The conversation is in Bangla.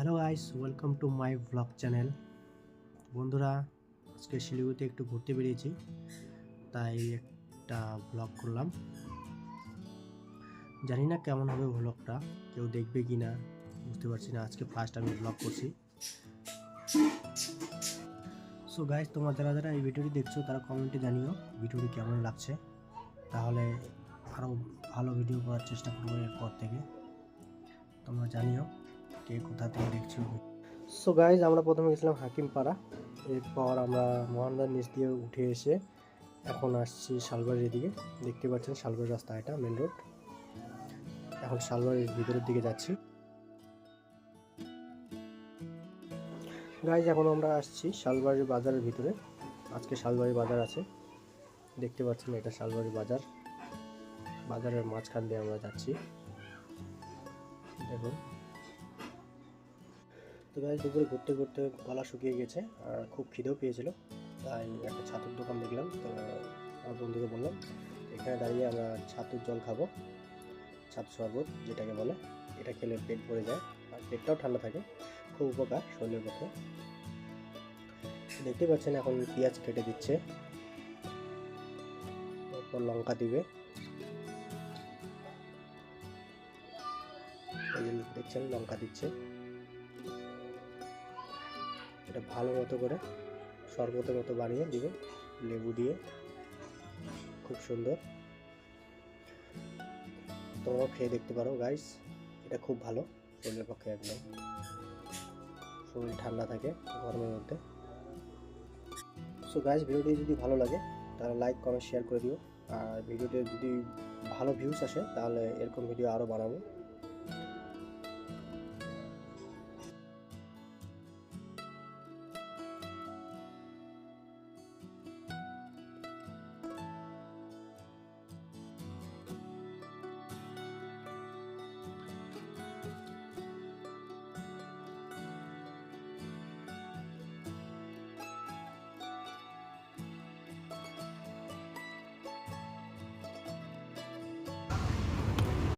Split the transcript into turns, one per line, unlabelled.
Hello guys, welcome to my blog channel. বন্ধুরা, আজকে শিলিগুড়িতে একটু ঘুরতে বেরিয়েছি, তাই একটা ব্লগ করলাম। জানি না কেমন হবে ব্লগটা, কেউ দেখবে কি না বুঝতে পারছি না। আজকে ফার্স্ট আমি ব্লগ করছি। সো গাইস, তোমরা যারা যারা এই ভিডিওটি দেখছো তারা কমেন্টে জানিও ভিডিওটি কেমন লাগছে, তাহলে আরও ভালো ভিডিও করার চেষ্টা করবো এরপর থেকে। তোমরা জানিও কে কোথা থেকে দেখছো। সো গাইজ, আমরা প্রথমে গেছিলাম হাকিমপাড়া, এরপর আমরা মহানদার নিচ দিয়ে উঠে এসে এখন আসছি শালবাড়ির দিকে। দেখতে পাচ্ছেন শালবাড়ির রাস্তা, এটা মেন রোড। এখন শালবাড়ির ভিতরের দিকে যাচ্ছি। গাইজ, এখন আমরা আসছি শালবাড়ির বাজারের ভিতরে। আজকে শালবাড়ি বাজার আছে, দেখতে পাচ্ছেন এটা শালবাড়ি বাজার। বাজারের মাঝখান দিয়ে আমরা যাচ্ছি, দেখুন। তো গাইজ, দুপুরে ঘুরতে ঘুরতে গলা শুকিয়ে গেছে আর খুব খিদেও পেয়েছিল, তাই একটা ছাতুর দোকান দেখলাম। তো আমার বন্ধুকে বললাম এখানে দাঁড়িয়ে আমরা ছাতুর জল খাবো, ছাতু শরবত যেটাকে বলে। এটা খেলে পেট ভরে যায় আর পেটটাও ঠান্ডা থাকে, খুব উপকার শরীরের পক্ষে। দেখতে পাচ্ছেন এখন পেঁয়াজ কেটে দিচ্ছে, তারপর লঙ্কা দিবে। এই যে দেখছেন লঙ্কা দিচ্ছে। এটা ভালো মতো করে শরবতের মতো বানিয়ে দিবে লেবু দিয়ে, খুব সুন্দর। তোমরাও খেয়ে দেখতে পারো গাইস, এটা খুব ভালো শরীরের পক্ষে, একদম শরীর ঠান্ডা থাকে গরমের মধ্যে। সো গাইস, ভিডিওটি যদি ভালো লাগে তাহলে লাইক কমেন্ট শেয়ার করে দিও। আর ভিডিওতে যদি ভালো ভিউজ আসে তাহলে এরকম ভিডিও আরও বানাবো।